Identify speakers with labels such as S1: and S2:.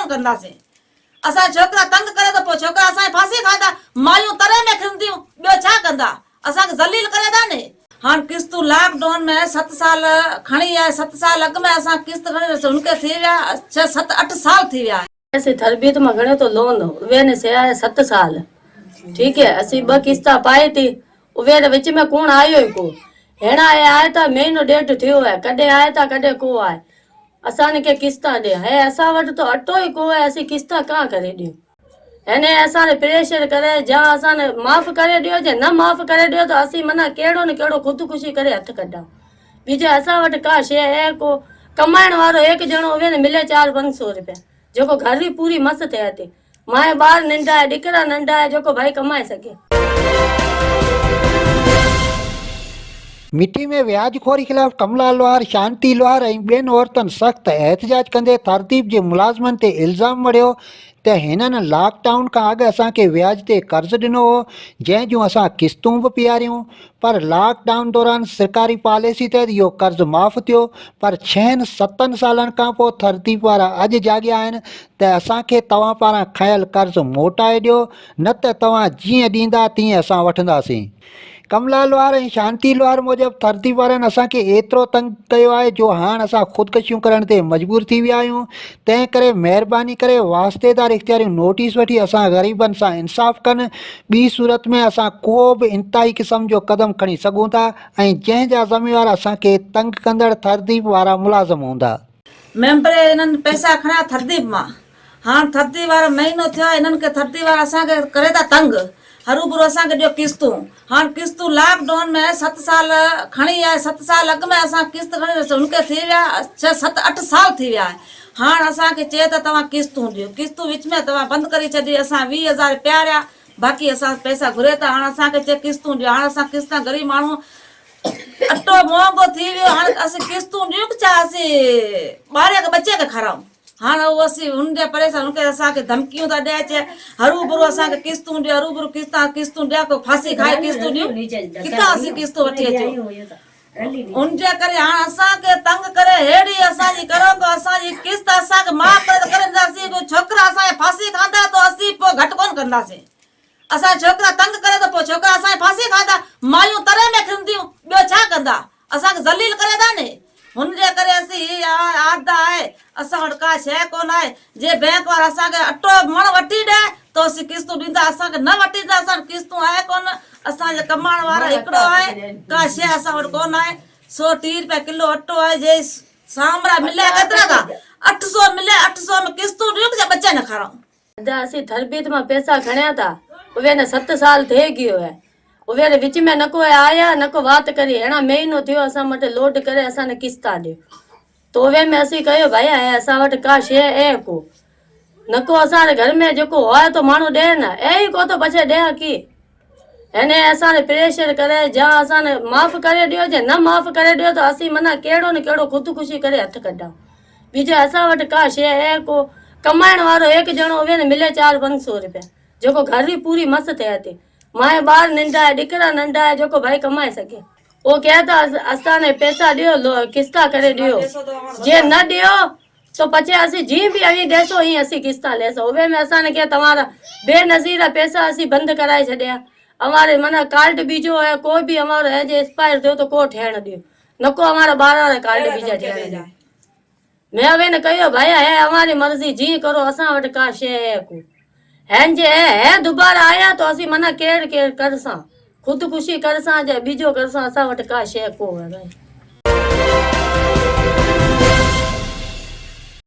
S1: कंदासीं। असां छोकिरा तंग करे तो पोइ छोकिरा असां फांसी खाईंदा, मायूं तरे में खिंदियूं, ॿियो छा कंदा? असांखे ज़लील करे था ने। हाणे किस्तूं लॉकडाउन में 7 साल खणी आहे, 7 साल अॻु में असां किस्त खणी हुनखे थी विया 6 7 8 साल थी विया।
S2: ऐसे तरबियत में घणे तो लोन वे ने से आया 7 साल, ठीक है। असी 2 किस्ता पाए थी, वे विच में कौन आयो ही को हेणा आया था, महीनो डेढ़ थियो है, कदे आया था कदे को आए। असाने के किस्ता दे है, असा वट तो अटो ही को है, असी किस्ता कहाँ करे दियो। एने असाने प्रेशर करे जा असाने माफ करे दियो, जे न माफ करे दियो तो असी मना केड़ो न केड़ो खुदकुशी करे हथ कढा। बीजे असा वट का शे है को कमाइण वारो एक जणो वे ने मिले 400-500 रुपया, जो घर ही पूरी मस्त थे थी। माए बार नंढा है, दिकरा नंढा है, जो भाई कमाए सके।
S3: मिट्टी में व्याजखोरी खिलाफ कमला लोहार, शांति लोहार ऐं ॿियनि औरतुनि सख़्त एहतजाज कंदे तरतीब जे मुलाज़मनि ते इल्ज़ाम मढ़ियो त हिननि लॉकडाउन खां अॻु असांखे व्याज ते कर्ज़ु ॾिनो हो, जंहिं जूं असां किस्तूं बि पियारियूं, पर लॉकडाउन दौरान सरकारी पॉलिसी तहत इहो कर्ज़ु माफ़ थियो। पर 6-7 सालनि खां पोइ तरतीब वारा अॼु जाॻिया आहिनि त असांखे तव्हां पारां खयल कर्ज़ु मोटाए ॾियो, न त तव्हां जीअं ॾींदा तीअं असां वठंदासीं। कमला लोहार ऐं शांति लोहार मूजिबि तरतीब वारनि असांखे एतिरो तंग कयो आहे जो हाणे असां ख़ुदकुशियूं करण ते मजबूर थी विया आहियूं। तंहिं करे महिरबानी करे वास्तेदार इख़्तियारियूं नोटिस वठी असां ग़रीबनि सां इंसाफ़ कनि। ॿी सूरत में असां को बि इंतहाई क़िस्म जो क़दम खणी सघूं था ऐं जंहिंजा ज़िम्मेवार असांखे तंग कंदड़ तरतीब वारा मुलाज़िम हूंदा।
S1: मेंबर इन्हनि पैसा खणा तरतीब मां, हाणे तरतीब वारा महीनो थियो, इन्हनि खे तरतीब वारा असांखे करे था तंग, हरूभरू असांखे ॾियो किस्तूं। हाणे किस्तूं लॉकडाउन में 7 साल खणी आहे, 7 साल अॻु में असां किस्त खणी हुनखे थी विया 6 7 8 साल थी विया आहे। हाणे असांखे चए त तव्हां किस्तूं ॾियो, किस्तूं विच में तव्हां बंदि करे छॾी। असां 20,000 पियारिया, बाक़ी असां पैसा घुरे था, हाणे असांखे चए किस्तूं ॾियो। हाणे असां किस्तां ग़रीब माण्हू, अटो महांगो थी वियो, हाणे असीं किस्तूं ॾियूं छा, असीं ॿार खे बचे खे खाराऊं। हाणे उहो असीं हुनजे परेशान, हुनखे असांखे धमकियूं था ॾिए, अचे हरूभरू असांखे किस्तूं ॾियो, हरूभरू किस्तूं ॾिया, को फांसी खाए किस्तूं ॾियूं, किथां असीं किस्तूं वठी अचूं। हुनजे करे हाणे असांखे तंग करे हेड़ी असांजी करो को असांजी किस्त असांखे माफ़ करे ॾींदासीं। को छोकिरा असांखे फांसी खाईंदा तो असीं पोइ घटि कोन कंदासीं। असां छोकिरा तंग करे तो पोइ छोकिरा असांखे फांसी खाईंदा, मायूं तरे में खिंदियूं, ॿियो छा कंदा? असांखे ज़लील करे था ने। हुनजे करे असीं आदा आहे, असां वटि का शइ कोन आहे। जे बैंक वारा असांखे अटो मण वठी ॾे तो असीं किस्तूं ॾींदा, असांखे न वठी ॾींदा असां किस्तूं आहे कोन। असांजे कमाइण वारा हिकिड़ो आहे, का शइ असां वटि कोन आहे। 130 रुपया किलो अटो आहे, जे सामरा मिले केतिरा का 800 मिले, 800 में किस्तूं ॾियूं कि बच्चे न खाराऊं।
S2: असीं तरबियत में पैसा खणिया था, उहे ने 7 साल थे गयो है, उहे विच में न को आया न को बात करी। हेणा महीनो थियो असां मटे लोड करे असां किस्ता ॾियो, तो उहे में असीं कयो भाई असां वटि का शइ है को न को असांजे घर में जेको है तो माण्हू ॾे न, ऐं को तो पछे ॾे की। हिने असांखे प्रेशर करे जा असांखे माफ़ करे ॾियो, जे न माफ़ करे ॾियो तो असीं मना केड़ो न केड़ो खुदकुशी करे हथ कढा। बीजे असां वटि का शइ है को कमाइण वारो एक जणो वे ने मिले 400-500 रुपया, जो घर ही पूरी मस्त थे थी। माए बार नंढा है, दिकरा नंढा है, जो भाई कमाए सके। वो कहता असाने पैसा दियो, किस्ता करे दियो, जे न दियो तो पचे असी जी भी अभी देसो ही असी किस्ता लेसो। उबे में असाने क्या तमारा बेनजीरा पैसा असी बंद कराए छड़िया। हमारे मना कार्ड भी जो है कोई भी हमारो है जे एक्सपायर थियो तो को ठहण दियो, नको हमारा 12 कार्ड भी ठहण दियो। मैं अवे ने कहियो भाई है हमारी मर्जी, जी करो, असा वट का शे है को हैं जे है दोबारा आया तो असी मना केड़ केड़ करसा, खुदकुशी करसा जे बीजो करसा, असा वट का शे को है भाई।